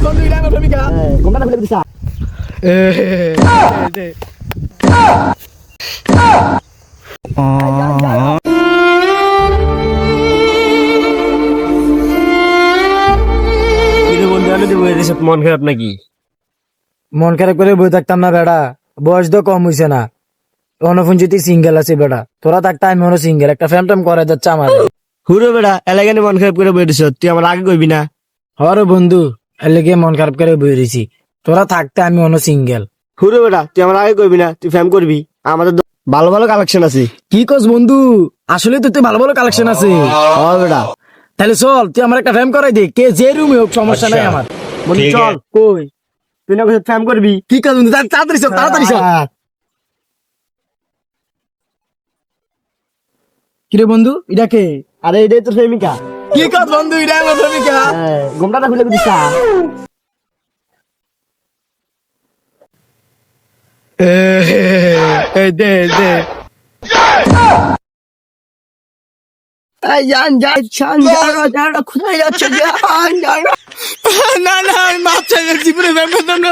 বন্ধু এটা আমার প্রেমিকা ঘুমটা খুলে দিছা মন খারাপ নাকি? মন খারাপ করে বই থাকতাম না বেড়া, বয়স তো কম হইছে না, অনফোন যদি সিঙ্গেল আছে বেড়া, তোরা থাকতে আমি অন্য সিঙ্গেল, একটা ফ্যাম ট্যাম করা যাচ্ছে আমার। হুরো বেড়া এলাকানে মন খারাপ করে বইতেছ, তুই আমার আগে কইবি না? হরে বন্ধু এর লেগে মন খারাপ করে বই রয়েছি, তোরা থাকতে আমি অন্য সিঙ্গেল। হুরো বেড়া তুই আমার আগে কইবি না, তুই ফ্যাম করবি, আমাদের ভালো ভালো কালেকশন আছে। কি কস বন্ধু, আসলে তো তুই ভালো ভালো কালেকশন আছে। হ্যাঁ বেড়া, তাহলে চল তুই আমার একটা ফ্যাম করাই দে, কে যে রুমে হোক সমস্যা নাই আমার। বন্ধু চল। কই তুই না ফ্যাম করবি? কি কাজ বন্ধু, তাড়াতাড়ি চল তাড়াতাড়ি চল। কিরে বন্ধু এটা কে? আরে এটাই তোর প্রেমিকা। কি কাজ বন্ধু, এটা আমার প্রেমিকা। ঘুমটা খুলে দিছা এই দে দে জান যান জান জানো জানো কোথায় যাচ্ছে? জান জানো না না আমি মাপ চাই, জীবনে ফ্যাম করতাম না।